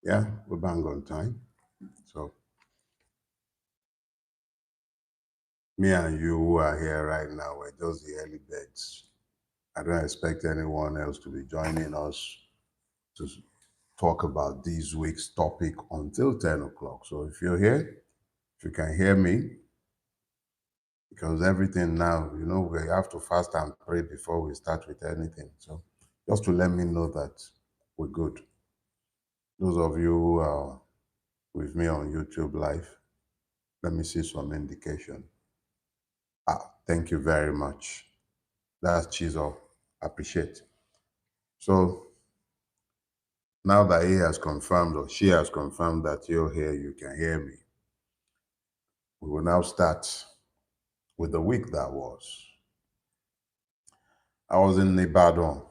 Yeah, we're bang on time. So me and you who are here right now, we're just the early birds. I don't expect anyone else to be joining us to talk about this week's topic until 10 o'clock. So if you're here, if you can hear me, because everything now, we have to fast and pray before we start with anything. So just to let me know that we're good. Those of you who are with me on YouTube Live, let me see some indication. Thank you very much. That's Chizo. Appreciate. So now that he has confirmed or she has confirmed that you're here, you can hear me. We will now start with the week that was. I was in Ibadan.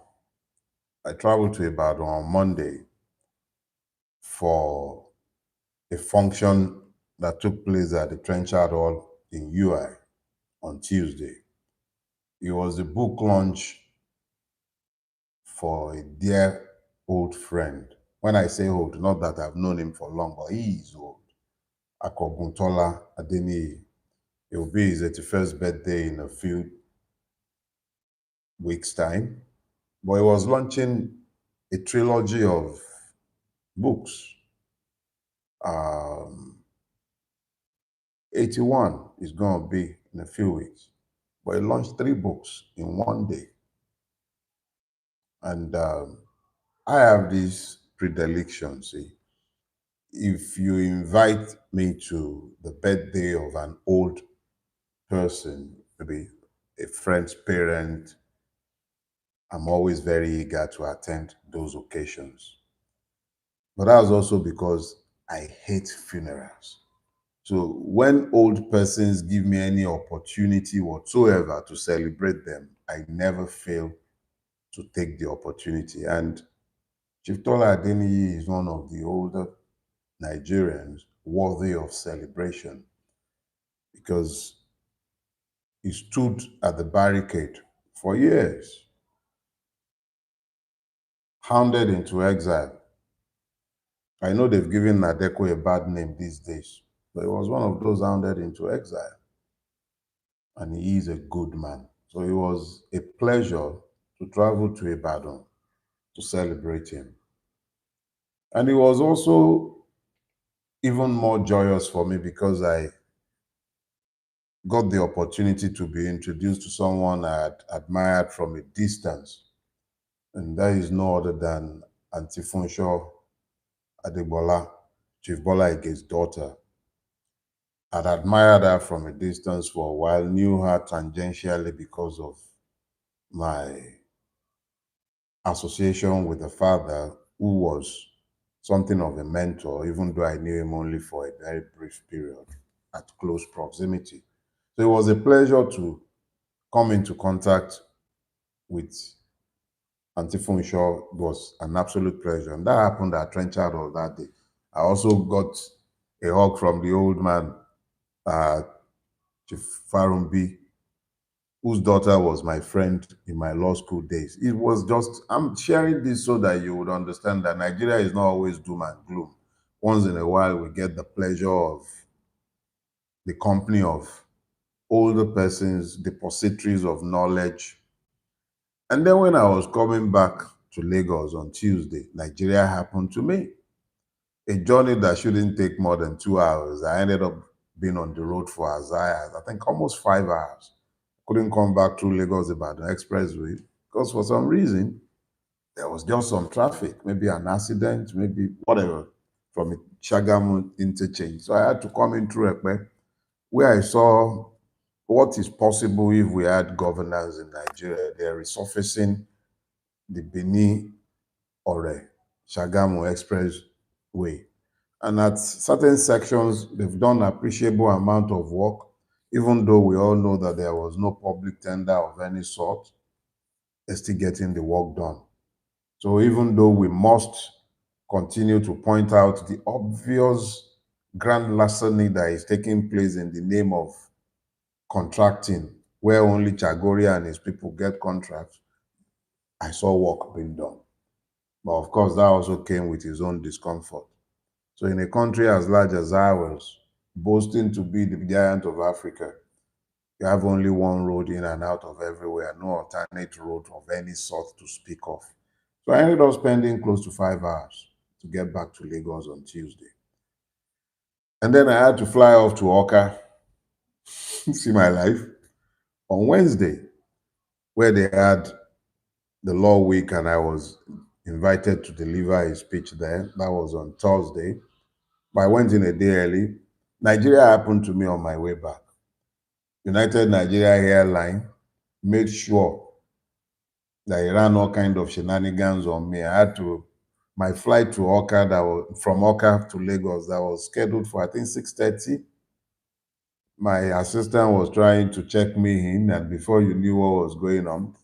I traveled to Ibadan on Monday for a function that took place at the Trenchard Hall in UI on Tuesday. It was a book launch for a dear old friend. When I say old, not that I've known him for long, but he is old. Akoguntola Adeniyi. It will be his 81st birthday in a few weeks' time. But he was launching a trilogy of books. 81 is going to be in a few weeks. But he launched 3 books in one day. And I have this predilection, see. If you invite me to the birthday of an old person, maybe a friend's parent, I'm always very eager to attend those occasions. But that's also because I hate funerals. So when old persons give me any opportunity whatsoever to celebrate them, I never fail to take the opportunity. And Chief Tola Adeniyi is one of the older Nigerians worthy of celebration because he stood at the barricade for years, hounded into exile. I know they've given Nadeko a bad name these days, but he was one of those hounded into exile. And he is a good man. So it was a pleasure to travel to Ibadan to celebrate him. And it was also even more joyous for me because I got the opportunity to be introduced to someone I had admired from a distance. And that is no other than Auntie Funsho Adebola, Chief Bola Ige's daughter. I'd admired her from a distance for a while, knew her tangentially because of my association with the father, who was something of a mentor, even though I knew him only for a very brief period at close proximity. So it was a pleasure to come into contact with Auntie Funshaw. It was an absolute pleasure. And that happened at Trenchard Hall that day. I also got a hug from the old man, Chief Farumbi, whose daughter was my friend in my law school days. It was just, I'm sharing this so that you would understand that Nigeria is not always doom and gloom. Once in a while, we get the pleasure of the company of older persons, depositories of knowledge. And then when I was coming back to Lagos on Tuesday, Nigeria happened to me. A journey that shouldn't take more than 2 hours. I ended up being on the road for as high as, I think, almost 5 hours. Couldn't come back through Lagos-Ibadan Expressway because for some reason, there was just some traffic, maybe an accident, maybe whatever, from a Shagamu interchange. So I had to come in through Ekpe, where I saw what is possible if we had governance in Nigeria. They're resurfacing the Benin Ore Shagamu Expressway. And at certain sections, they've done an appreciable amount of work, even though we all know that there was no public tender of any sort. They're still getting the work done. So even though we must continue to point out the obvious grand larceny that is taking place in the name of contracting, where only Chagori and his people get contracts, I saw work being done. But of course, that also came with his own discomfort. So in a country as large as ours, boasting to be the giant of Africa, you have only one road in and out of everywhere, no alternate road of any sort to speak of. So I ended up spending close to 5 hours to get back to Lagos on Tuesday. And then I had to fly off to Oka, see my life, on Wednesday, where they had the law week and I was invited to deliver a speech there. That was on Thursday. But I went in a day early. Nigeria happened to me on my way back. United Nigeria Airline made sure that he ran all kind of shenanigans on me. I had to, my flight to Oka, from Oka to Lagos, that was scheduled for I think 6:30. My assistant was trying to check me in, and before you knew what was going on,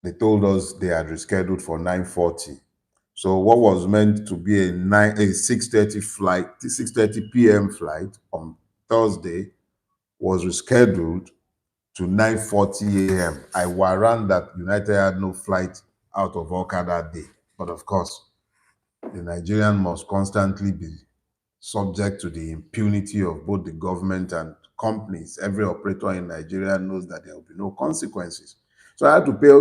they told us they had rescheduled for 9:40. So what was meant to be a 6:30 flight, 6:30 p.m. flight on Thursday was rescheduled to 9:40 a.m. I warrant that United had no flight out of Oka that day. But of course, the Nigerian must constantly be subject to the impunity of both the government and companies. Every operator in Nigeria knows that there will be no consequences. So I had to pay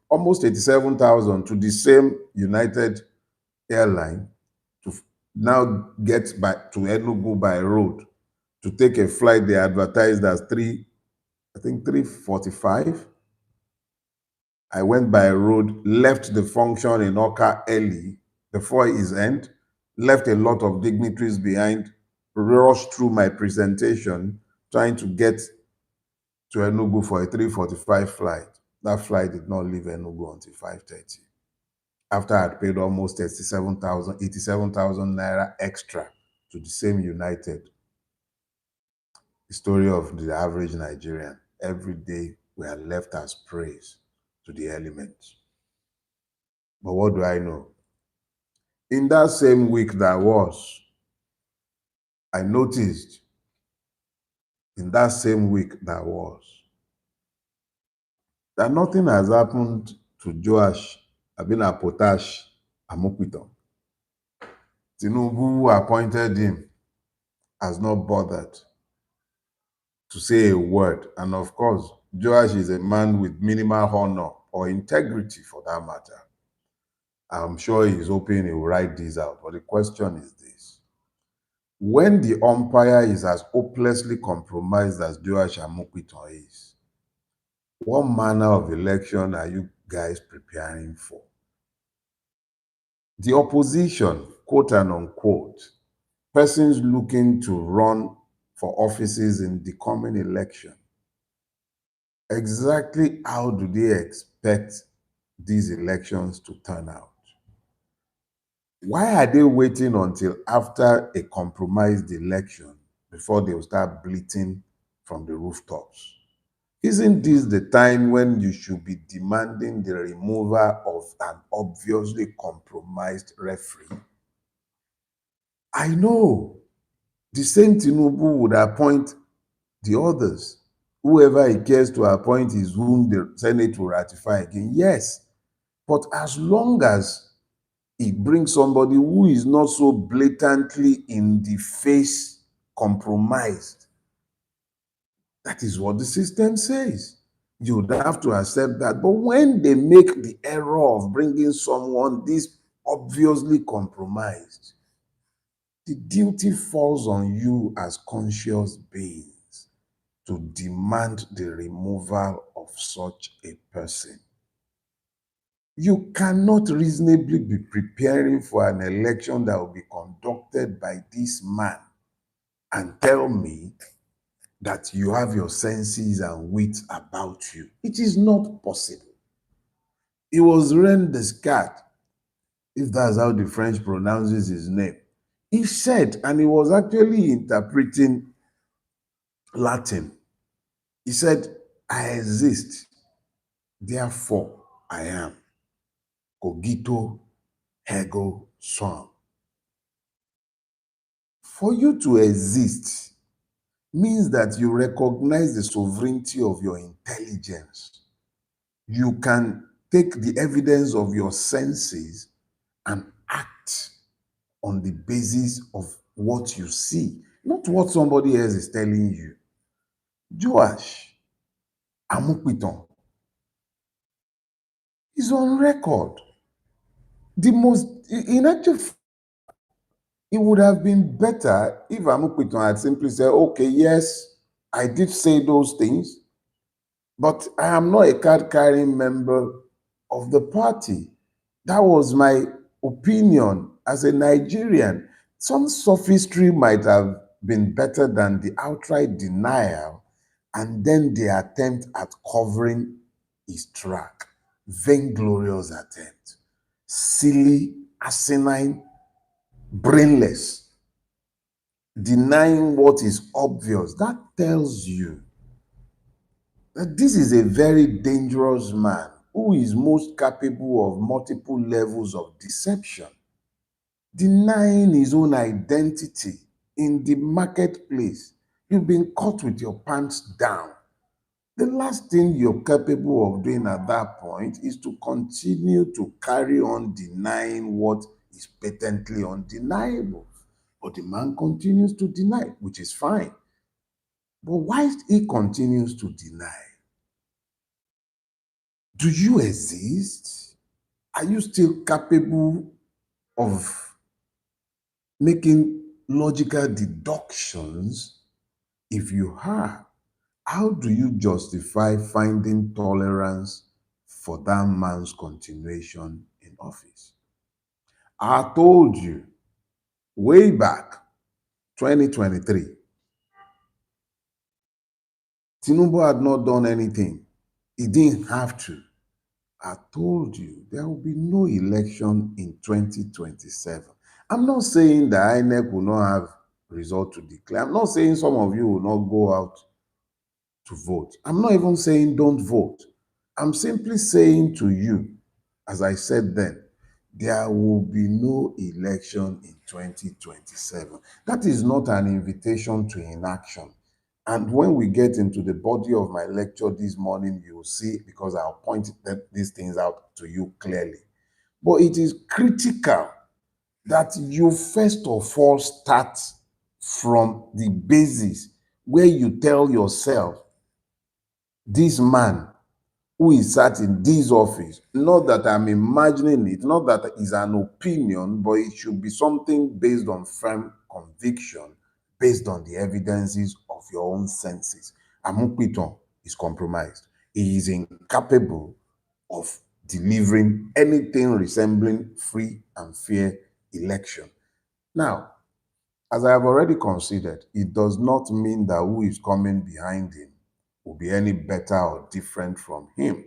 almost 87,000 to the same United airline to now get back to Enugu by road to take a flight they advertised as 3:45. I went by road, left the function in Oka early before his end, left a lot of dignitaries behind, rushed through my presentation, trying to get to Enugu for a 3:45 flight. That flight did not leave Enugu until 5:30. After I had paid almost 87,000 naira extra to the same United. The story of the average Nigerian. Every day we are left as praise to the elements. But what do I know? In that same week I noticed that nothing has happened to Joash Potash Amopiton. Tinubu, who appointed him, has not bothered to say a word. And of course, Joash is a man with minimal honor or integrity for that matter. I'm sure he's hoping he will write this out. But the question is this. When the umpire is as hopelessly compromised as Joash Amopiton is, what manner of election are you guys preparing for? The opposition, quote and unquote, persons looking to run for offices in the coming election, exactly how do they expect these elections to turn out? Why are they waiting until after a compromised election before they will start bleating from the rooftops? Isn't this the time when you should be demanding the removal of an obviously compromised referee? I know the same Tinubu would appoint the others. Whoever he cares to appoint is whom the Senate will ratify again. Yes, but as long as he brings somebody who is not so blatantly in the face compromised, that is what the system says. You would have to accept that. But when they make the error of bringing someone this obviously compromised, the duty falls on you as conscious beings to demand the removal of such a person. You cannot reasonably be preparing for an election that will be conducted by this man and tell me that you have your senses and wits about you. It is not possible. It was Ren Descartes, if that's how the French pronounces his name. He said, and he was actually interpreting Latin. He said, I exist, therefore I am. Cogito ergo sum. For you to exist means that you recognize the sovereignty of your intelligence. You can take the evidence of your senses and act on the basis of what you see, not what somebody else is telling you. Joash Amupiton is on record. The most, in actual it would have been better if Amupiton had simply said, okay, yes, I did say those things, but I am not a card-carrying member of the party. That was my opinion as a Nigerian. Some sophistry might have been better than the outright denial and then the attempt at covering his track. Vainglorious attempt. Silly, asinine, brainless, denying what is obvious. That tells you that this is a very dangerous man who is most capable of multiple levels of deception, denying his own identity in the marketplace. You've been caught with your pants down. The last thing you're capable of doing at that point is to continue to carry on denying what is patently undeniable. But the man continues to deny, which is fine. But whilst he continues to deny, do you exist? Are you still capable of making logical deductions? If you are, how do you justify finding tolerance for that man's continuation in office? I told you way back 2023, Tinubu had not done anything. He didn't have to. I told you there will be no election in 2027. I'm not saying that INEC will not have result to declare. I'm not saying some of you will not go out to vote. I'm not even saying don't vote. I'm simply saying to you, as I said then, there will be no election in 2027. That is not an invitation to inaction. And when we get into the body of my lecture this morning, you will see, because I'll point these things out to you clearly. But it is critical that you first of all start from the basis where you tell yourself, this man who is sat in this office, not that I'm imagining it, not that it's an opinion, but it should be something based on firm conviction, based on the evidences of your own senses. Amupiton is compromised. He is incapable of delivering anything resembling free and fair election. Now, as I have already considered, it does not mean that who is coming behind him will be any better or different from him.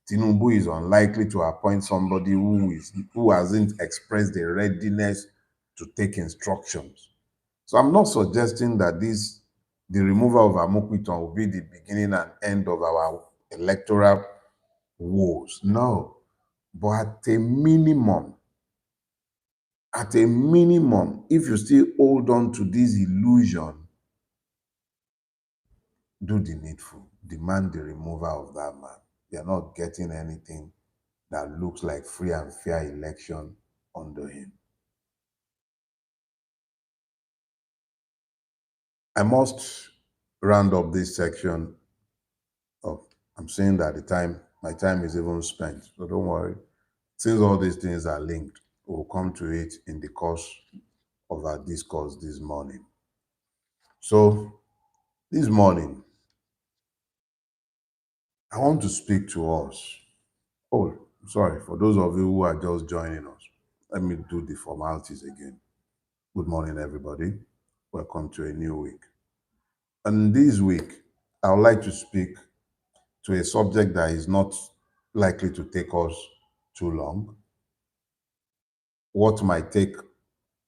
Tinubu is unlikely to appoint somebody who hasn't expressed a readiness to take instructions. So I'm not suggesting that the removal of Amopiton will be the beginning and end of our electoral woes. No. But at a minimum, if you still hold on to this illusion, do the needful. Demand the removal of that man. You're not getting anything that looks like free and fair election under him. I must round up this section. Oh, I'm saying that my time is even spent. So don't worry. Since all these things are linked, we'll come to it in the course of our discourse this morning. So this morning, I want to speak to us. Oh, sorry, for those of you who are just joining us, let me do the formalities again. Good morning, everybody. Welcome to a new week. And this week, I would like to speak to a subject that is not likely to take us too long. What might take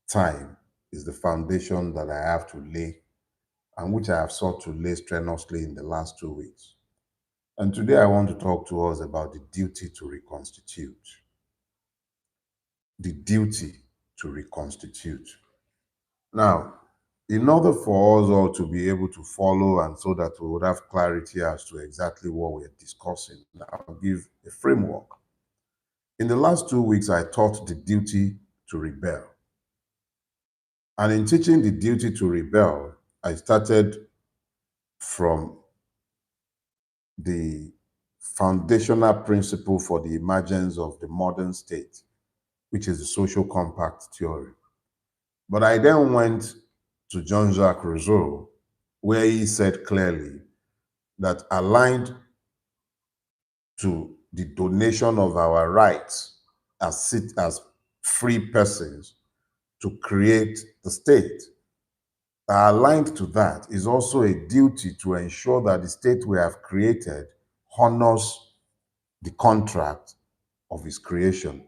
time is the foundation that I have to lay and which I have sought to lay strenuously in the last 2 weeks. And today I want to talk to us about the duty to reconstitute. The duty to reconstitute. Now, in order for us all to be able to follow and so that we would have clarity as to exactly what we're discussing, I'll give a framework. In the last 2 weeks, I taught the duty to rebel. And in teaching the duty to rebel, I started from the foundational principle for the emergence of the modern state, which is the social compact theory. But I then went to Jean-Jacques Rousseau, where he said clearly that aligned to the donation of our rights as free persons to create the state, aligned to that is also a duty to ensure that the state we have created honors the contract of its creation.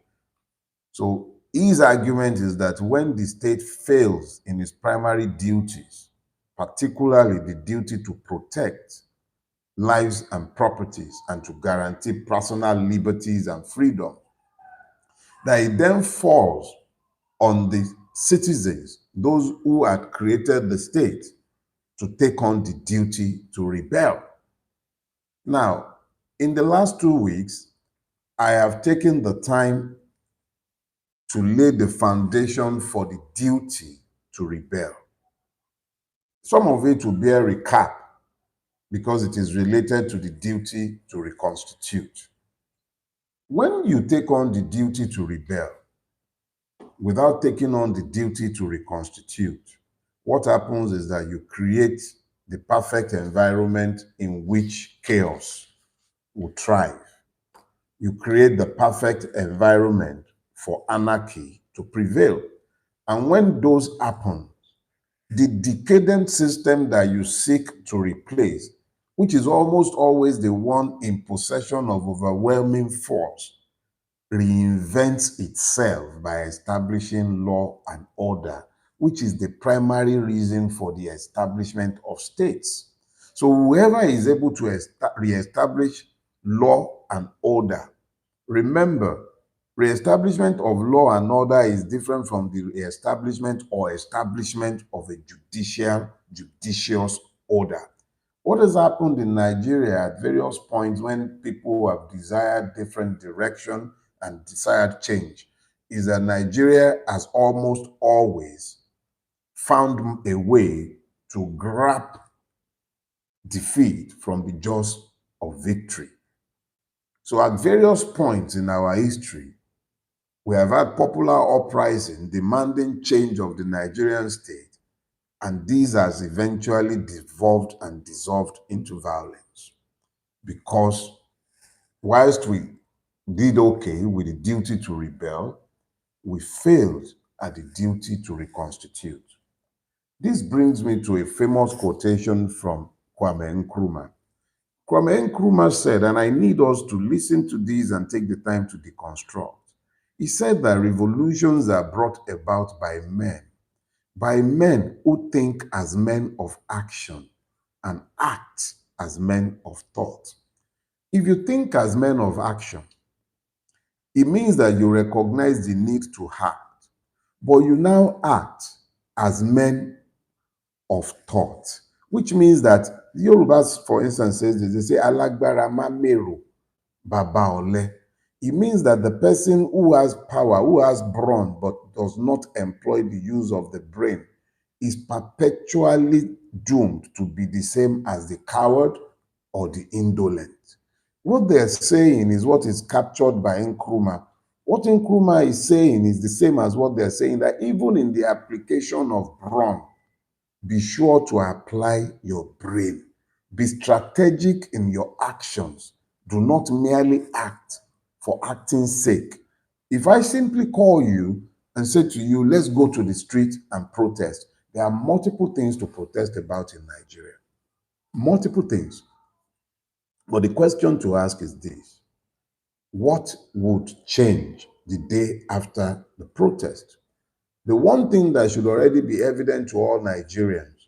So his argument is that when the state fails in its primary duties, particularly the duty to protect lives and properties and to guarantee personal liberties and freedom, that it then falls on the citizens, those who had created the state, to take on the duty to rebel. Now, in the last 2 weeks, I have taken the time to lay the foundation for the duty to rebel. Some of it will be a recap because it is related to the duty to reconstitute. When you take on the duty to rebel without taking on the duty to reconstitute, what happens is that you create the perfect environment in which chaos will thrive. You create the perfect environment for anarchy to prevail. And when those happen, the decadent system that you seek to replace, which is almost always the one in possession of overwhelming force, reinvents itself by establishing law and order, which is the primary reason for the establishment of states. So whoever is able to reestablish law and order, remember, reestablishment of law and order is different from the reestablishment or establishment of a judicious order. What has happened in Nigeria at various points when people have desired different direction and desired change is that Nigeria has almost always found a way to grab defeat from the jaws of victory. So at various points in our history, we have had popular uprising demanding change of the Nigerian state, and these has eventually devolved and dissolved into violence. Because whilst we did okay with the duty to rebel, we failed at the duty to reconstitute. This brings me to a famous quotation from Kwame Nkrumah. Kwame Nkrumah said, and I need us to listen to this and take the time to deconstruct. He said that revolutions are brought about by men who think as men of action and act as men of thought. If you think as men of action, it means that you recognize the need to act, but you now act as men of thought, which means that Yorubas, for instance, says this, they say, Alagbara ma mero, baba ole. It means that the person who has power, who has brawn, but does not employ the use of the brain, is perpetually doomed to be the same as the coward or the indolent. What they're saying is what is captured by Nkrumah. What Nkrumah is saying is the same as what they're saying, that even in the application of brawn, be sure to apply your brain. Be strategic in your actions. Do not merely act for acting's sake. If I simply call you and say to you, let's go to the street and protest, there are multiple things to protest about in Nigeria. Multiple things. But the question to ask is this: what would change the day after the protest? The one thing that should already be evident to all Nigerians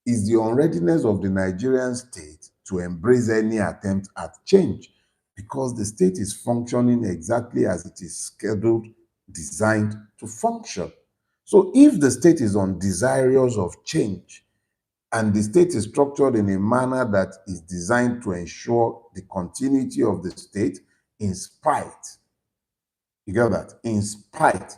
is the unreadiness of the Nigerian state to embrace any attempt at change, because the state is functioning exactly as it is scheduled, designed to function. So if the state is undesirous of change, and the state is structured in a manner that is designed to ensure the continuity of the state in spite, you get that, in spite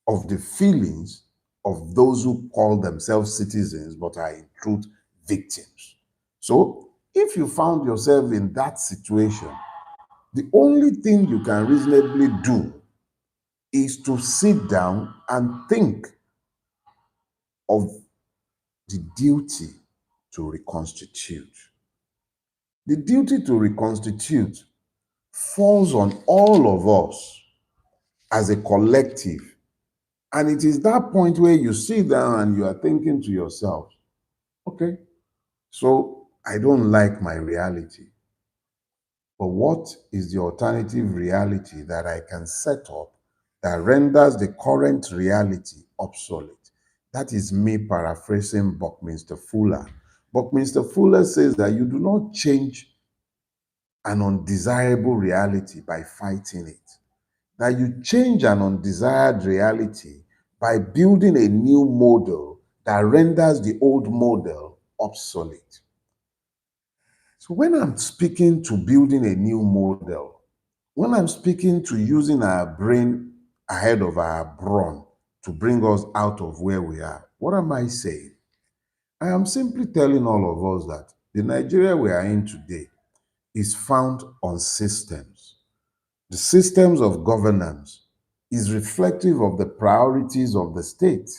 of the feelings of those who call themselves citizens but are in truth victims. So if you found yourself in that situation, the only thing you can reasonably do is to sit down and think of the duty to reconstitute. The duty to reconstitute falls on all of us as a collective. And it is that point where you sit down and you are thinking to yourself, okay, so I don't like my reality. But what is the alternative reality that I can set up that renders the current reality obsolete? That is me paraphrasing Buckminster Fuller. Buckminster Fuller says that you do not change an undesirable reality by fighting it. That you change an undesired reality by building a new model that renders the old model obsolete. So when I'm speaking to building a new model, when I'm speaking to using our brain ahead of our brawn to bring us out of where we are, what am I saying? I am simply telling all of us that the Nigeria we are in today is found on systems. The systems of governance is reflective of the priorities of the state.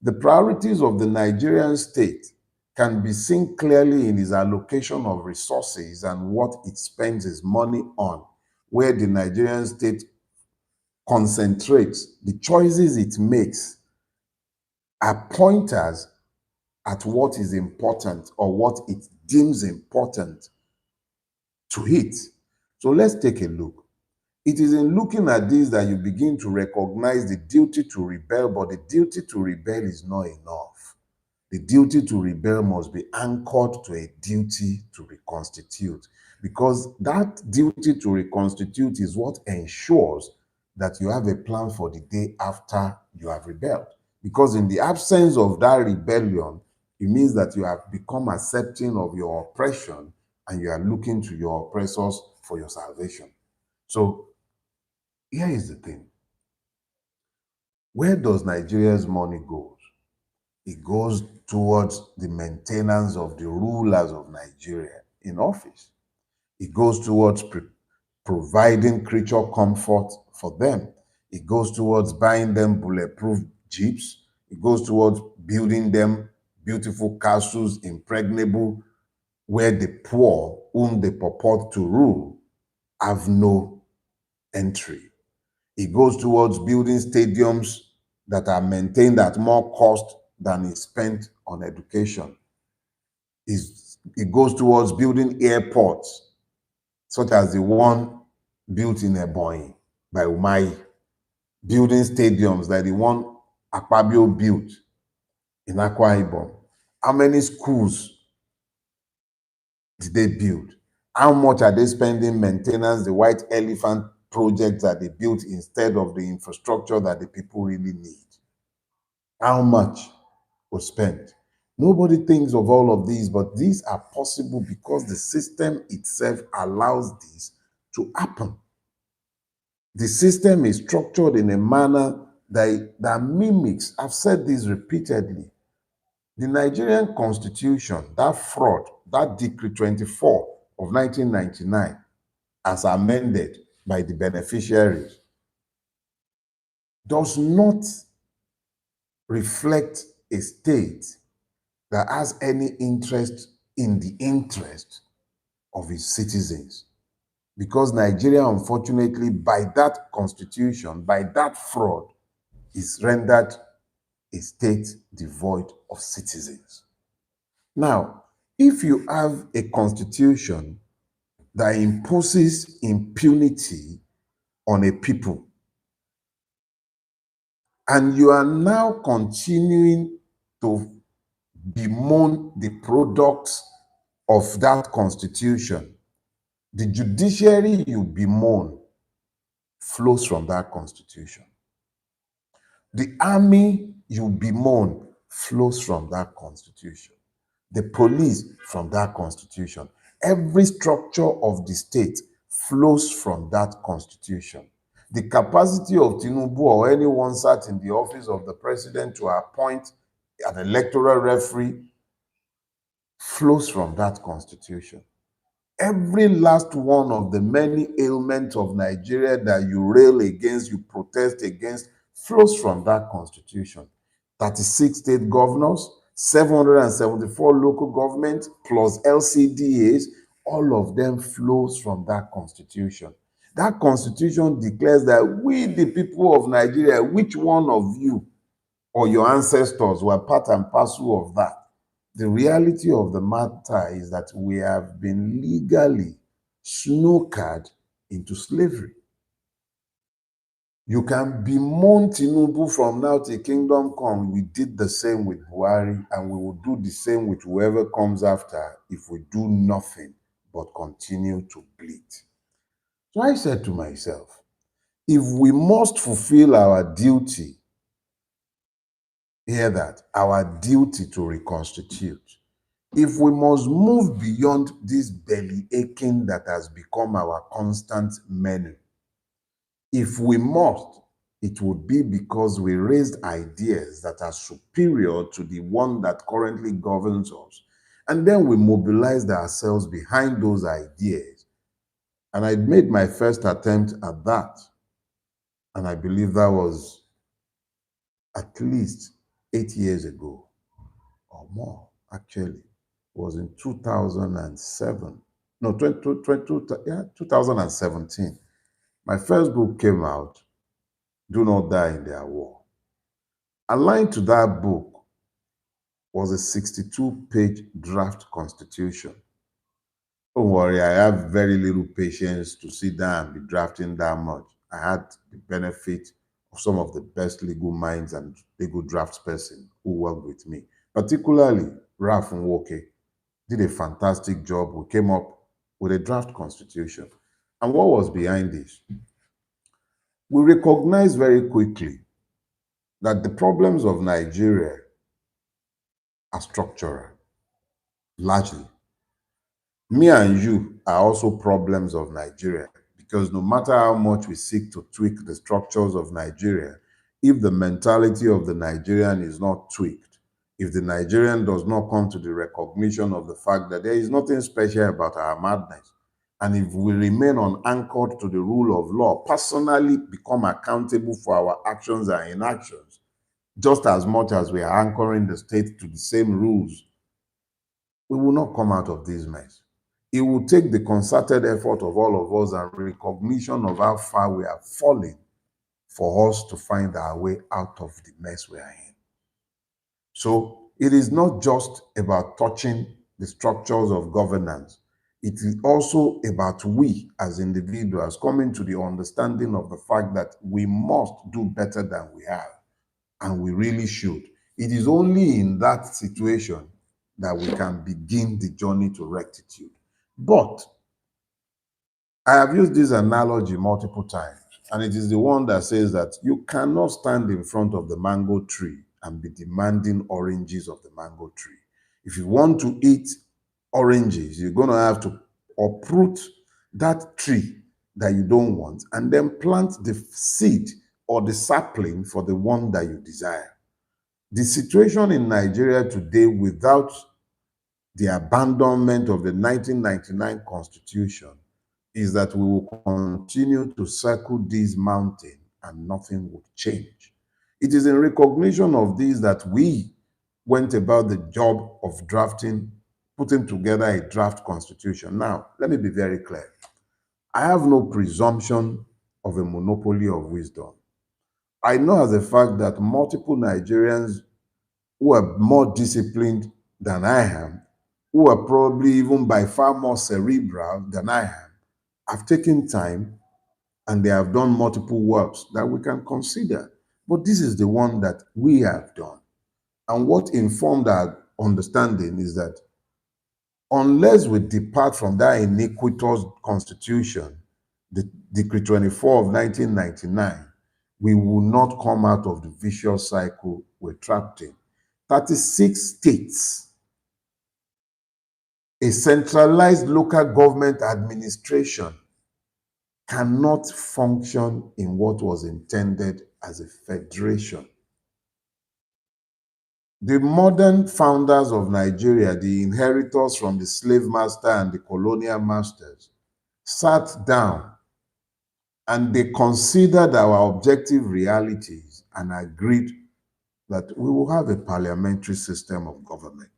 The priorities of the Nigerian state can be seen clearly in its allocation of resources and what it spends its money on, where the Nigerian state concentrates. The choices it makes are pointers at what is important or what it deems important to it. So let's take a look. It is in looking at this that you begin to recognize the duty to rebel, but the duty to rebel is not enough. The duty to rebel must be anchored to a duty to reconstitute, because that duty to reconstitute is what ensures that you have a plan for the day after you have rebelled. Because in the absence of that rebellion, it means that you have become accepting of your oppression and you are looking to your oppressors for your salvation. So here is the thing. Where does Nigeria's money go? It goes towards the maintenance of the rulers of Nigeria in office. It goes towards providing creature comfort for them. It goes towards buying them bulletproof jeeps. It goes towards building them beautiful castles, impregnable, where the poor, whom they purport to rule, have no entry. It goes towards building stadiums that are maintained at more cost than is spent on education. It goes towards building airports, such as the one built in Ebonyi by Umahi, building stadiums like the one Akpabio built in Akwa Ibom. How many schools did they build? How much are they spending maintenance the white elephant projects that they built instead of the infrastructure that the people really need? How much was spent? Nobody thinks of all of these, but these are possible because the system itself allows this to happen. The system is structured in a manner that mimics, I've said this repeatedly, the Nigerian constitution, that fraud, that Decree 24 of 1999, as amended by the beneficiaries, does not reflect a state that has any interest in the interest of its citizens. Because Nigeria, unfortunately, by that constitution, by that fraud, is rendered a state devoid of citizens. Now, if you have a constitution that imposes impunity on a people, and you are now continuing to bemoan the products of that constitution, the judiciary you bemoan flows from that constitution. The army you bemoan flows from that constitution. The police from that constitution. Every structure of the state flows from that constitution. The capacity of Tinubu or anyone sat in the office of the president to appoint an electoral referee flows from that constitution. Every last one of the many ailments of Nigeria that you rail against, you protest against, flows from that constitution. 36 state governors, 774 local governments, plus LCDAs, all of them flows from that constitution. That constitution declares that we, the people of Nigeria, which one of you or your ancestors were part and parcel of that? The reality of the matter is that we have been legally snookered into slavery. You can bemoan Tinubu from now till kingdom come. We did the same with Buhari, and we will do the same with whoever comes after if we do nothing but continue to bleed. So I said to myself, if we must fulfill our duty, hear that, our duty to reconstitute, if we must move beyond this belly aching that has become our constant menu, if we must, it would be because we raised ideas that are superior to the one that currently governs us. And then we mobilized ourselves behind those ideas. And I made my first attempt at that. And I believe that was at least 8 years ago or more, actually. It was in 2007. No, 2017. My first book came out, Do Not Die in Their War. Aligned to that book was a 62-page draft constitution. Don't worry, I have very little patience to sit down and be drafting that much. I had the benefit of some of the best legal minds and legal draftspersons who worked with me, particularly Ralph Nwoke. Did a fantastic job. We came up with a draft constitution. And what was behind this? We recognized very quickly that the problems of Nigeria are structural, largely. Me and you are also problems of Nigeria, because no matter how much we seek to tweak the structures of Nigeria, if the mentality of the Nigerian is not tweaked, if the Nigerian does not come to the recognition of the fact that there is nothing special about our madness, and if we remain unanchored to the rule of law, personally become accountable for our actions and inactions, just as much as we are anchoring the state to the same rules, we will not come out of this mess. It will take the concerted effort of all of us and recognition of how far we are falling for us to find our way out of the mess we are in. So it is not just about touching the structures of governance. It is also about we as individuals coming to the understanding of the fact that we must do better than we have, and we really should. It is only in that situation that we can begin the journey to rectitude. But I have used this analogy multiple times, and it is the one that says that you cannot stand in front of the mango tree and be demanding oranges of the mango tree. If you want to eat oranges, you're going to have to uproot that tree that you don't want and then plant the seed or the sapling for the one that you desire. The situation in Nigeria today, without the abandonment of the 1999 Constitution, is that we will continue to circle this mountain and nothing will change. It is in recognition of this that we went about the job of putting together a draft constitution. Now, let me be very clear. I have no presumption of a monopoly of wisdom. I know as a fact that multiple Nigerians who are more disciplined than I am, who are probably even by far more cerebral than I am, have taken time and they have done multiple works that we can consider. But this is the one that we have done. And what informed our understanding is that unless we depart from that iniquitous constitution, the Decree 24 of 1999, we will not come out of the vicious cycle we're trapped in. 36 states, a centralized local government administration, cannot function in what was intended as a federation. The modern founders of Nigeria, the inheritors from the slave master and the colonial masters, sat down and they considered our objective realities and agreed that we will have a parliamentary system of government.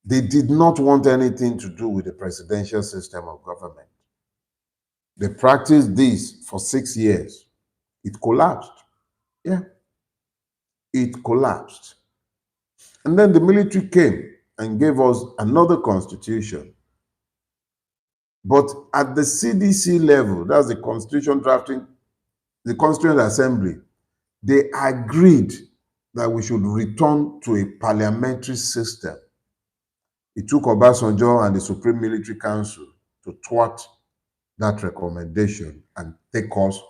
They did not want anything to do with the presidential system of government. They practiced this for 6 years. It collapsed. Yeah, it collapsed. And then the military came and gave us another constitution. But at the CDC level, that's the constitution drafting, the Constituent Assembly, they agreed that we should return to a parliamentary system. It took Obasanjo and the Supreme Military Council to thwart that recommendation and take us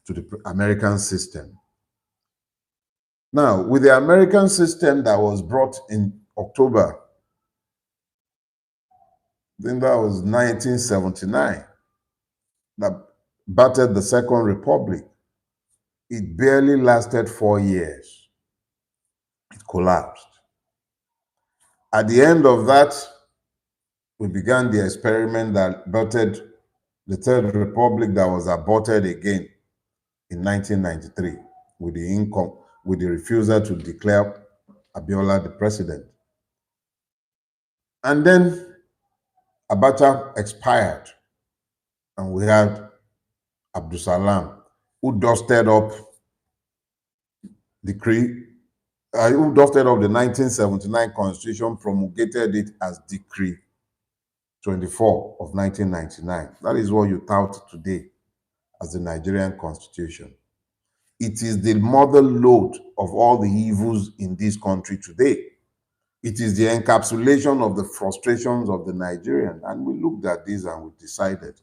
to the American system. Now, with the American system that was brought in October, then that was 1979, that battered the Second Republic. It barely lasted 4 years. It collapsed. At the end of that, we began the experiment that battered the Third Republic that was aborted again in 1993 with the refusal to declare Abiola the president. And then Abacha expired, and we had Abdul Salam, who dusted up the 1979 Constitution, promulgated it as Decree 24 of 1999. That is what you tout today as the Nigerian Constitution. It is the mother lode of all the evils in this country today. It is the encapsulation of the frustrations of the Nigerian. And we looked at this and we decided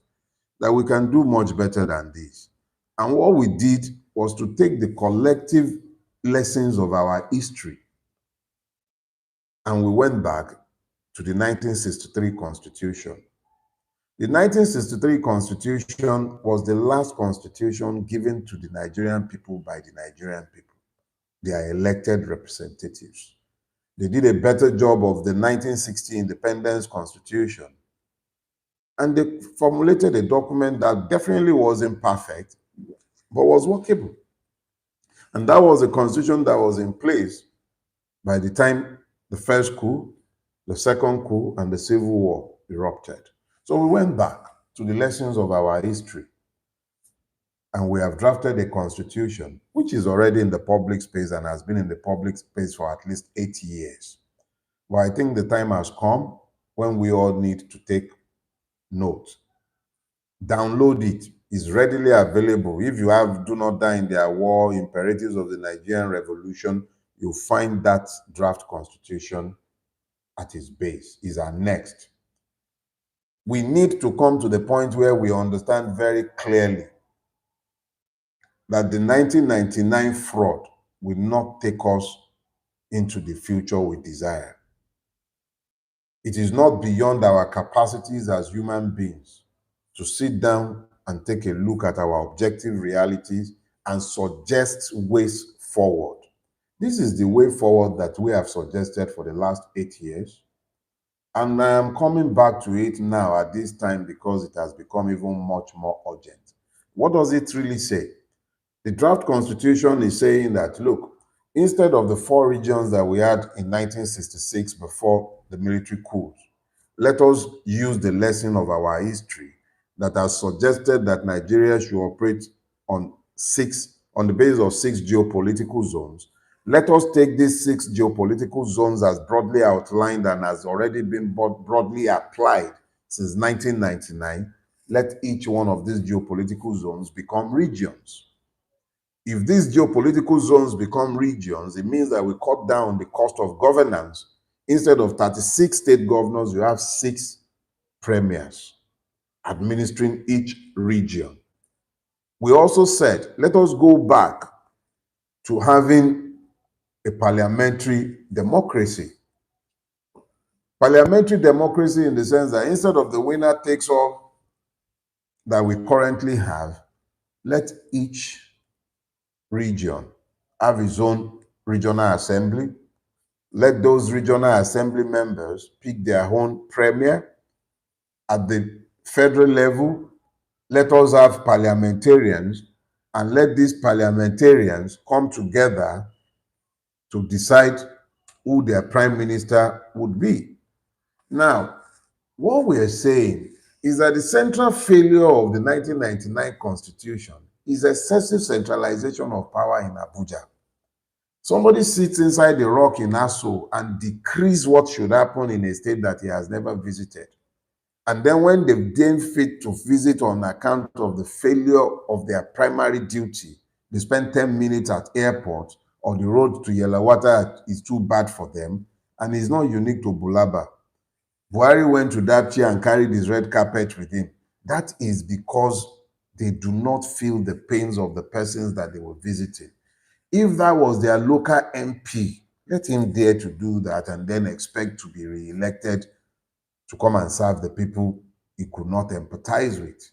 that we can do much better than this. And what we did was to take the collective lessons of our history, and we went back to the 1963 Constitution. The 1963 Constitution was the last constitution given to the Nigerian people by the Nigerian people, their elected representatives. They did a better job of the 1960 Independence Constitution, and they formulated a document that definitely wasn't perfect, but was workable. And that was a constitution that was in place by the time the first coup, the second coup, and the Civil War erupted. So we went back to the lessons of our history, and we have drafted a constitution which is already in the public space and has been in the public space for at least 8 years. But I think the time has come when we all need to take note. Download it. It's readily available. If you have Do Not Die in Their War, Imperatives of the Nigerian Revolution, you'll find that draft constitution at its base, is annexed. We need to come to the point where we understand very clearly that the 1999 fraud will not take us into the future we desire. It is not beyond our capacities as human beings to sit down and take a look at our objective realities and suggest ways forward. This is the way forward that we have suggested for the last 8 years. And I am coming back to it now at this time because it has become even much more urgent. What does it really say? The draft constitution is saying that, look, instead of the 4 regions that we had in 1966 before the military coups, let us use the lesson of our history that has suggested that Nigeria should operate on the basis of 6 geopolitical zones. Let us take these 6 geopolitical zones as broadly outlined and has already been broadly applied since 1999. Let each one of these geopolitical zones become regions. If these geopolitical zones become regions, it means that we cut down the cost of governance. Instead of 36 state governors, you have 6 premiers administering each region. We also said, let us go back to having a parliamentary democracy. Parliamentary democracy in the sense that instead of the winner takes all that we currently have, let each region have its own regional assembly. Let those regional assembly members pick their own premier. At the federal level, let us have parliamentarians, and let these parliamentarians come together to decide who their prime minister would be. Now, what we are saying is that the central failure of the 1999 Constitution is excessive centralization of power in Abuja. Somebody sits inside the rock in Aso and decrees what should happen in a state that he has never visited. And then when they deem fit to visit on account of the failure of their primary duty, they spend 10 minutes at airport or the road to Yelawata is too bad for them. And it's not unique to Bulaba. Buhari went to that chair and carried his red carpet with him. That is because they do not feel the pains of the persons that they were visiting. If that was their local MP, let him dare to do that and then expect to be re-elected to come and serve the people he could not empathize with.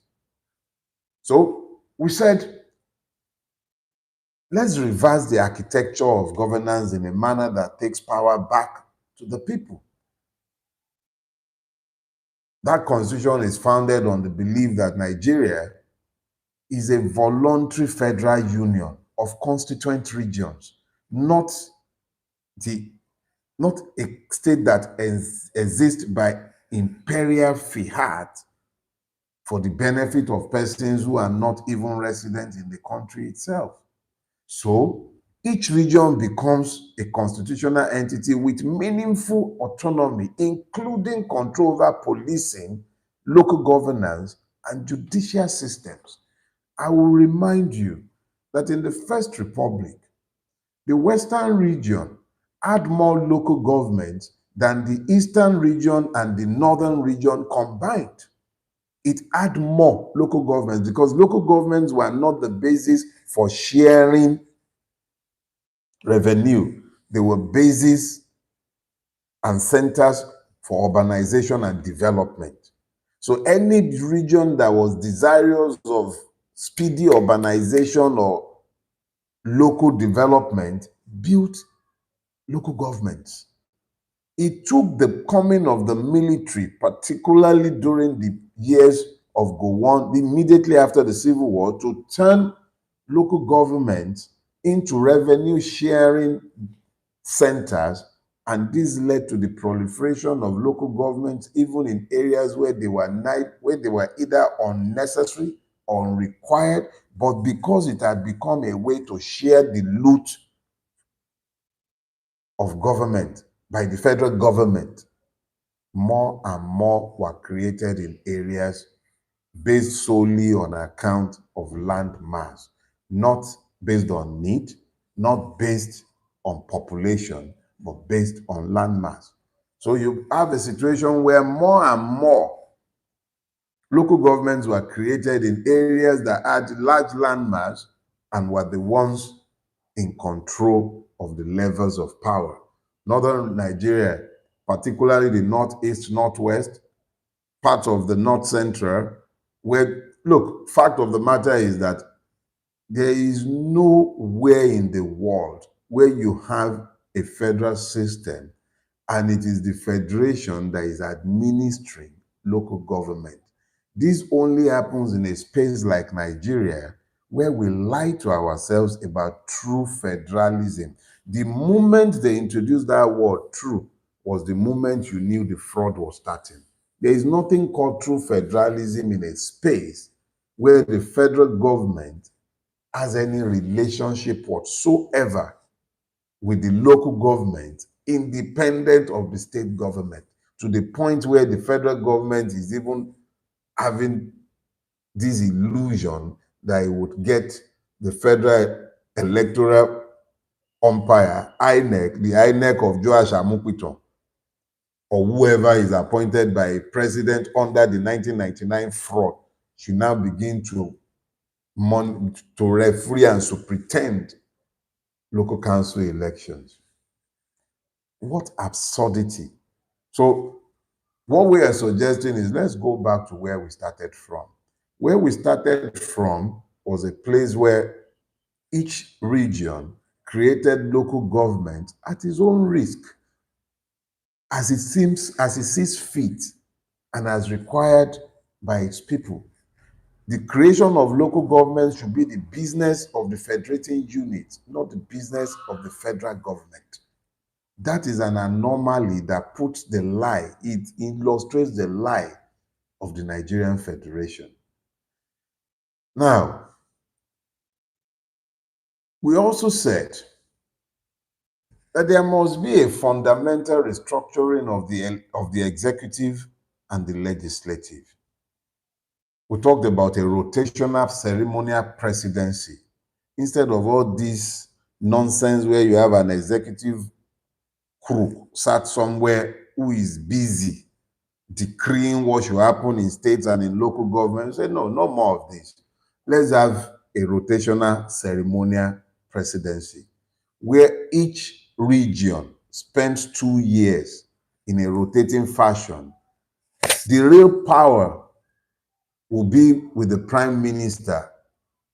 So we said, let's reverse the architecture of governance in a manner that takes power back to the people. That constitution is founded on the belief that Nigeria is a voluntary federal union of constituent regions, not a state that exists by imperial fiat for the benefit of persons who are not even resident in the country itself. So each region becomes a constitutional entity with meaningful autonomy, including control over policing, local governance, and judicial systems. I will remind you that in the First Republic, the Western region had more local governments than the Eastern region and the Northern region combined. It had more local governments because local governments were not the basis for sharing revenue. They were bases and centers for urbanization and development. So any region that was desirous of speedy urbanization or local development built local governments. It took the coming of the military, particularly during the years of Gowon, immediately after the Civil War, to turn local governments into revenue sharing centers, and this led to the proliferation of local governments even in areas where they were either unnecessary or unrequired, but because it had become a way to share the loot of government by the federal government, more and more were created in areas based solely on account of land mass, not based on need, not based on population, but based on land mass. So you have a situation where more and more local governments were created in areas that had large land mass and were the ones in control of the levels of power. Northern Nigeria, particularly the northeast, northwest, part of the north central, where, look, fact of the matter is that there is nowhere in the world where you have a federal system and it is the federation that is administering local government. This only happens in a space like Nigeria, where we lie to ourselves about true federalism. The moment they introduced that word true was the moment you knew the fraud was starting. There is nothing called true federalism in a space where the federal government has any relationship whatsoever with the local government, independent of the state government, to the point where the federal government is even having this illusion that it would get the federal electoral umpire, INEC, the INEC of Joash Amupiton, or whoever is appointed by a president under the 1999 fraud, should now begin to referee and to pretend local council elections. What absurdity. So what we are suggesting is let's go back to where we started from. Where we started from was a place where each region created local government at its own risk, as it sees fit, and as required by its people. The creation of local government should be the business of the federating unit, not the business of the federal government. That is an anomaly that puts the lie, it illustrates the lie of the Nigerian Federation. Now, we also said that there must be a fundamental restructuring of the executive and the legislative. We talked about a rotational ceremonial presidency instead of all this nonsense where you have an executive crew sat somewhere who is busy decreeing what should happen in states and in local governments. Say, no, no more of this. Let's have a rotational ceremonial presidency where each region spends 2 years in a rotating fashion. The real power will be with the prime minister,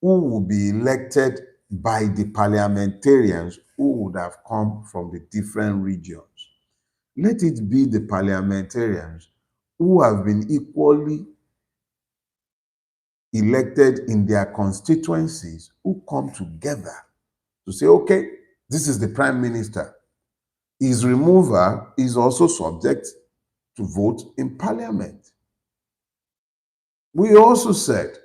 who will be elected by the parliamentarians who would have come from the different regions. Let it be the parliamentarians who have been equally elected in their constituencies who come together to say, okay, this is the prime minister. His removal is also subject to vote in parliament. We also said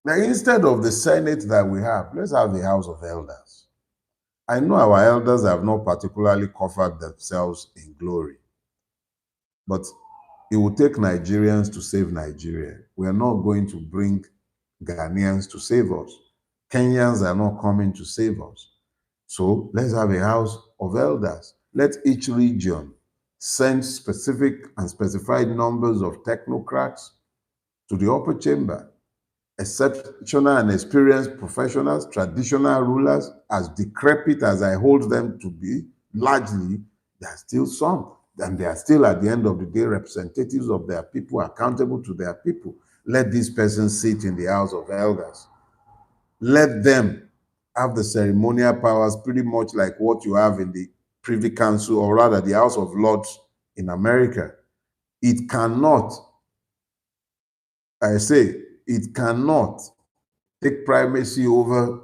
that instead of the Senate that we have, let's have the House of Elders. I know our elders have not particularly covered themselves in glory, but it will take Nigerians to save Nigeria. We are not going to bring Ghanaians to save us. Kenyans are not coming to save us. So let's have a House of Elders. Let each region send specific and specified numbers of technocrats to the upper chamber, exceptional and experienced professionals, traditional rulers, as decrepit as I hold them to be, largely, there are still some. And they are still, at the end of the day, representatives of their people, accountable to their people. Let these persons sit in the House of Elders. Let them have the ceremonial powers pretty much like what you have in the Privy Council, or rather the House of Lords in America. It cannot, I say, it cannot take primacy over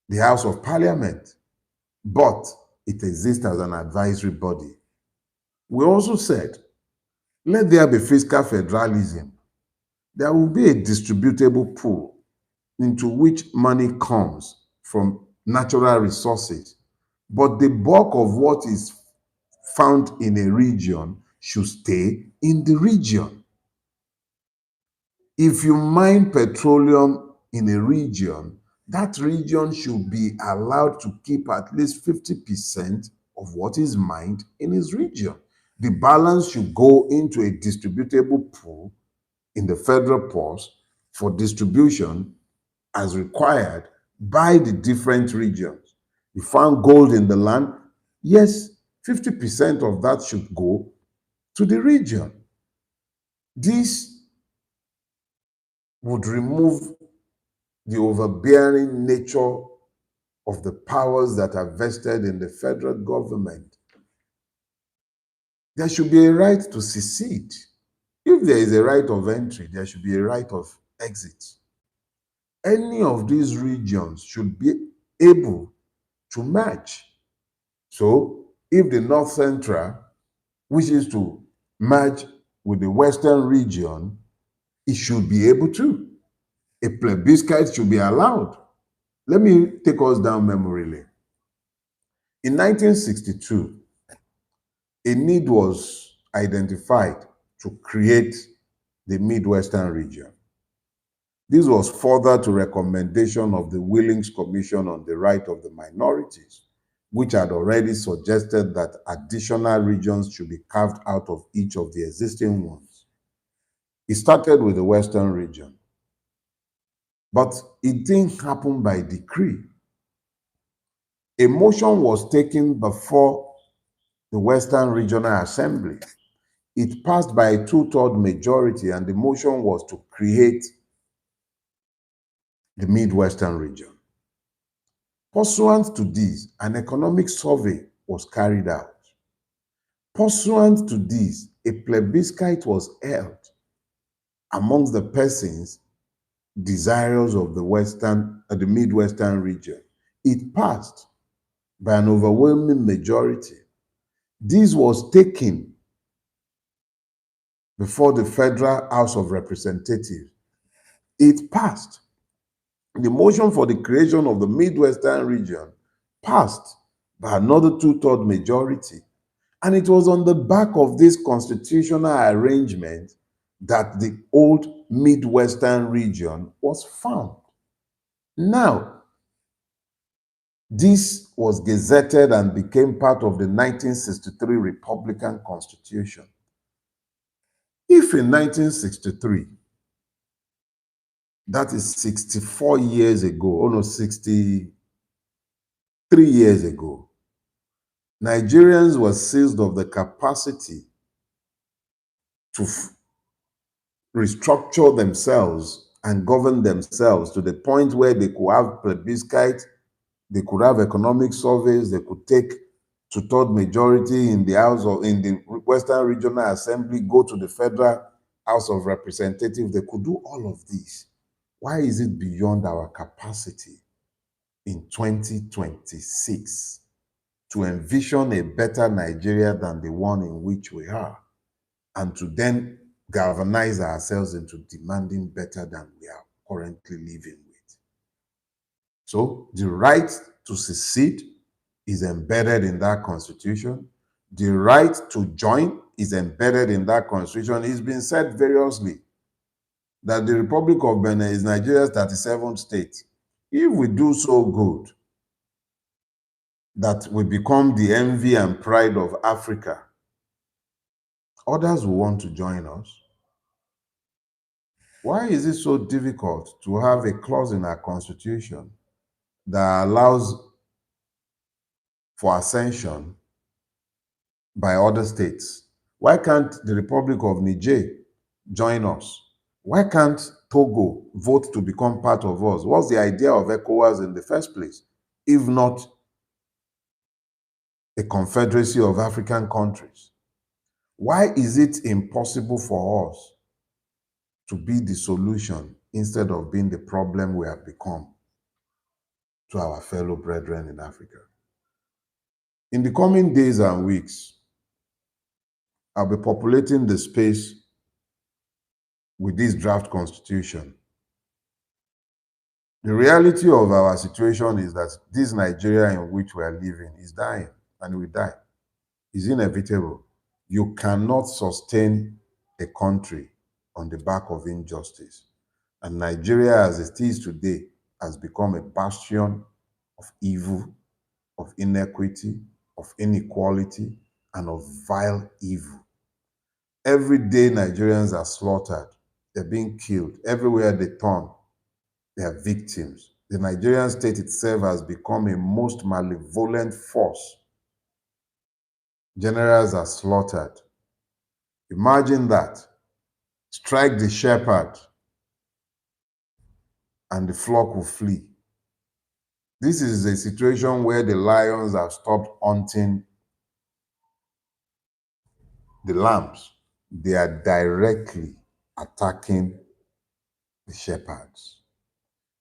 the House of Parliament, but it exists as an advisory body. We also said, let there be fiscal federalism. There will be a distributable pool into which money comes from natural resources, but the bulk of what is found in a region should stay in the region. If you mine petroleum in a region, that region should be allowed to keep at least 50% of what is mined in its region. The balance should go into a distributable pool in the federal purse for distribution as required by the different regions. You found gold in the land, yes, 50% of that should go to the region. This would remove the overbearing nature of the powers that are vested in the federal government. There should be a right to secede. If there is a right of entry, there should be a right of exit. Any of these regions should be able to merge. So if the North Central wishes to merge with the Western region, it should be able to. A plebiscite should be allowed. Let me take us down memory lane. In 1962, a need was identified to create the Midwestern region. This was further to recommendation of the Willings Commission on the Right of the Minorities, which had already suggested that additional regions should be carved out of each of the existing ones. It started with the Western region, but it didn't happen by decree. A motion was taken before the Western Regional Assembly. It passed by a 2/3 majority, and the motion was to create the Midwestern region. Pursuant to this, an economic survey was carried out. Pursuant to this, a plebiscite was held amongst the persons desirous of the Midwestern region. It passed by an overwhelming majority. This was taken before the Federal House of Representatives. It passed. The motion for the creation of the Midwestern region passed by another two-thirds majority. And it was on the back of this constitutional arrangement that the old Midwestern region was found. Now, this was gazetted and became part of the 1963 Republican Constitution. If in 1963, that is 64 years ago, oh no, 63 years ago, Nigerians were seized of the capacity to restructure themselves and govern themselves to the point where they could have plebiscite, they could have economic surveys, they could take two-thirds majority in the House or in the Western Regional Assembly, go to the Federal House of Representatives. They could do all of this. Why is it beyond our capacity in 2026 to envision a better Nigeria than the one in which we are, and to then galvanize ourselves into demanding better than we are currently living with? So the right to secede is embedded in that constitution. The right to join is embedded in that constitution. It's been said variously that the Republic of Benin is Nigeria's 37th state. If we do so good that we become the envy and pride of Africa, others will want to join us. Why is it so difficult to have a clause in our constitution that allows for ascension by other states? Why can't the Republic of Niger join us? Why can't Togo vote to become part of us? What's the idea of ECOWAS in the first place, if not a confederacy of African countries? Why is it impossible for us to be the solution instead of being the problem we have become to our fellow brethren in Africa? In the coming days and weeks, I'll be populating the space with this draft constitution. The reality of our situation is that this Nigeria in which we are living is dying, and will die. It's inevitable. You cannot sustain a country on the back of injustice. And Nigeria, as it is today, has become a bastion of evil, of inequity, of inequality, and of vile evil. Every day Nigerians are slaughtered. They're being killed. Everywhere they turn, they are victims. The Nigerian state itself has become a most malevolent force. Generals are slaughtered. Imagine that. Strike the shepherd and the flock will flee. This is a situation where the lions have stopped hunting the lambs. They are directly attacking the shepherds.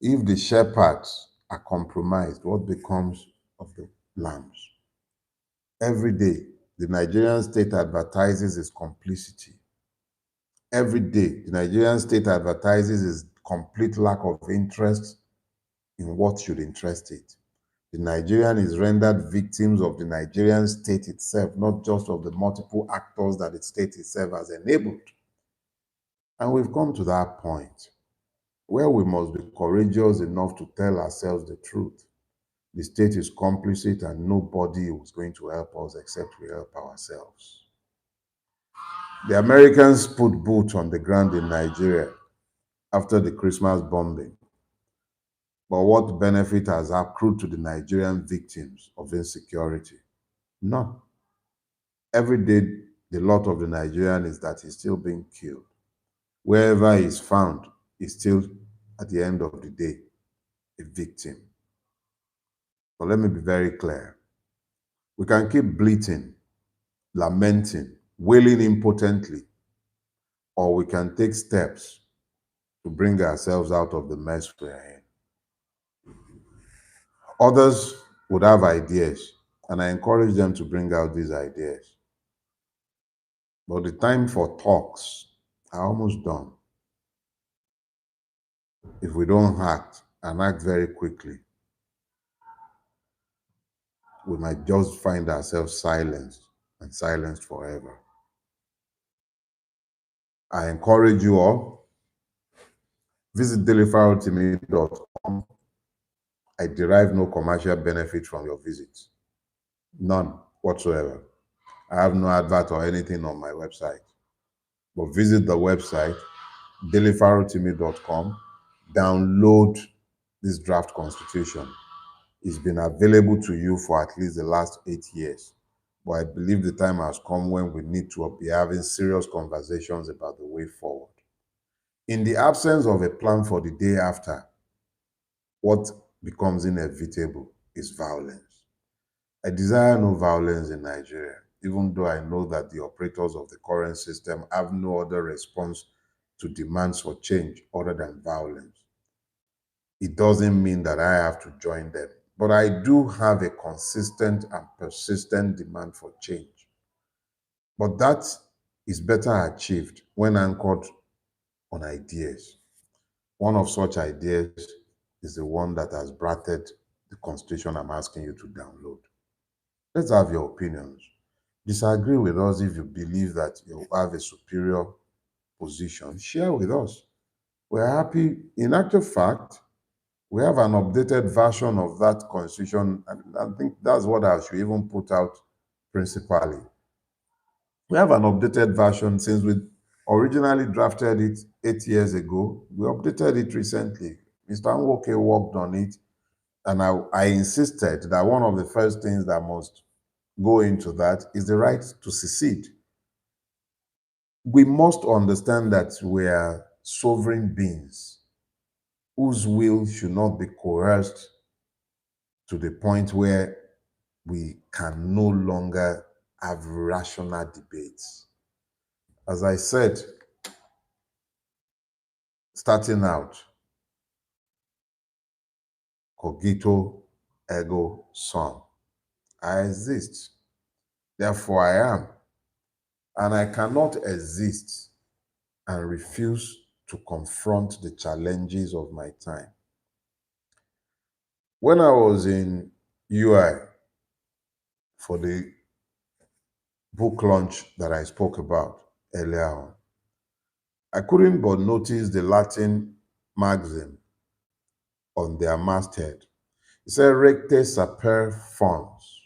If the shepherds are compromised, what becomes of the lambs? Every day, the Nigerian state advertises its complicity. Every day, the Nigerian state advertises its complete lack of interest in what should interest it. The Nigerian is rendered victims of the Nigerian state itself, not just of the multiple actors that the state itself has enabled. And we've come to that point where we must be courageous enough to tell ourselves the truth. The state is complicit and nobody is going to help us except we help ourselves. The Americans put boots on the ground in Nigeria after the Christmas bombing. But what benefit has accrued to the Nigerian victims of insecurity? None. Every day, the lot of the Nigerian is that he's still being killed. Wherever he's found, he's still, at the end of the day, a victim. But let me be very clear. We can keep bleating, lamenting, wailing impotently, or we can take steps to bring ourselves out of the mess we're in. Others would have ideas, and I encourage them to bring out these ideas. But the time for talks are almost done. If we don't act and act very quickly, we might just find ourselves silenced and silenced forever. I encourage you all, visit deliverultimate.com. I derive no commercial benefit from your visit. None whatsoever. I have no advert or anything on my website. But visit the website, deliverultimate.com, download this draft constitution. It's been available to you for at least the last 8 years. But I believe the time has come when we need to be having serious conversations about the way forward. In the absence of a plan for the day after, what becomes inevitable is violence. I desire no violence in Nigeria, even though I know that the operators of the current system have no other response to demands for change other than violence. It doesn't mean that I have to join them, but I do have a consistent and persistent demand for change. But that is better achieved when anchored on ideas. One of such ideas is the one that has bracketed the constitution I'm asking you to download. Let's have your opinions. Disagree with us if you believe that you have a superior position. Share with us. We're happy. In actual fact, we have an updated version of that constitution, and I think that's what I should even put out principally. We have an updated version since we originally drafted it 8 years ago. We updated it recently. Mr. Nwoke worked on it, and I insisted that one of the first things that must go into that is the right to secede. We must understand that we are sovereign beings whose will should not be coerced to the point where we can no longer have rational debates. As I said, starting out, cogito ergo sum. I exist, therefore I am. And I cannot exist and refuse to confront the challenges of my time. When I was in UI for the book launch that I spoke about earlier on, I couldn't but notice the Latin maxim on their masthead. It said, recte sapere fons.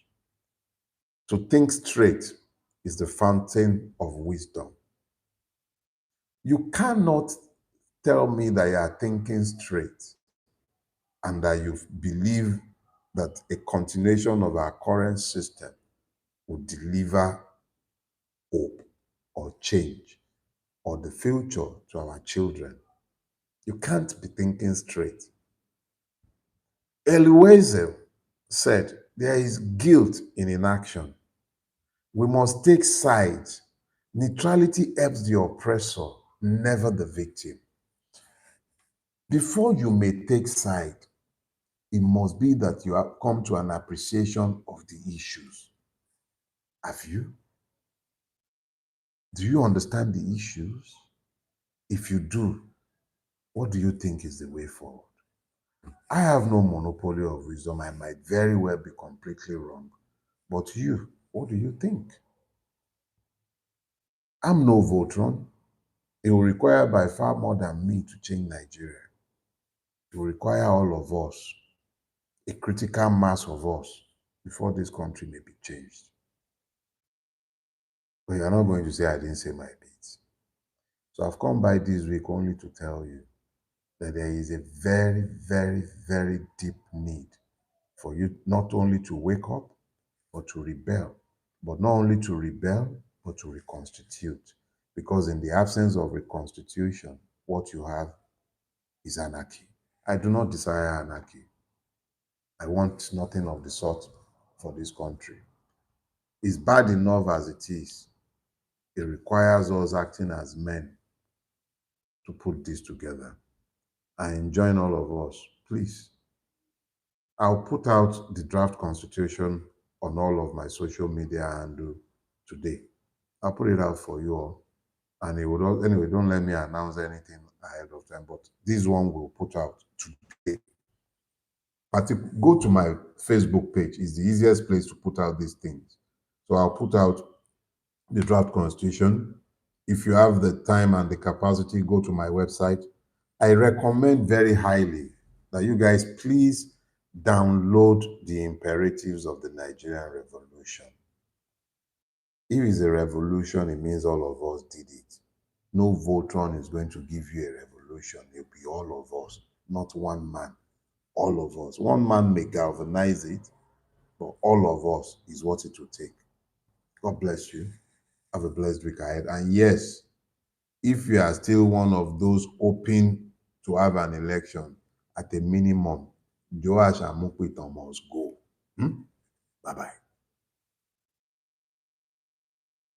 To think straight is the fountain of wisdom. You cannot tell me that you are thinking straight and that you believe that a continuation of our current system will deliver hope or change or the future to our children. You can't be thinking straight. Eliezer said, there is guilt in inaction. We must take sides. Neutrality helps the oppressor, never the victim. Before you may take side, it must be that you have come to an appreciation of the issues. Have you? Do you understand the issues? If you do, what do you think is the way forward? I have no monopoly of wisdom. I might very well be completely wrong. But you, what do you think? I'm no Voltron. It will require by far more than me to change Nigeria. It will require all of us, a critical mass of us, before this country may be changed. But you're not going to say I didn't say my bit. So I've come by this week only to tell you that there is a very, very, very deep need for you not only to wake up, but to rebel. But not only to rebel, but to reconstitute. Because in the absence of reconstitution, what you have is anarchy. I do not desire anarchy. I want nothing of the sort for this country. It's bad enough as it is. It requires us acting as men to put this together. I enjoin all of us, please. I'll put out the draft constitution on all of my social media handle today. I'll put it out for you all. And it would anyway, don't let me announce anything ahead of time, but this one will put out today. But go to my Facebook page, it's the easiest place to put out these things. So I'll put out the draft constitution. If you have the time and the capacity, go to my website. I recommend very highly that you guys please download the imperatives of the Nigerian Revolution. If it's a revolution, it means all of us did it. No Voltron is going to give you a revolution. It'll be all of us, not one man. All of us. One man may galvanize it, but all of us is what it will take. God bless you. Have a blessed week ahead. And yes, if you are still one of those hoping to have an election, at a minimum, Joash and Mukwiton must go. Bye-bye.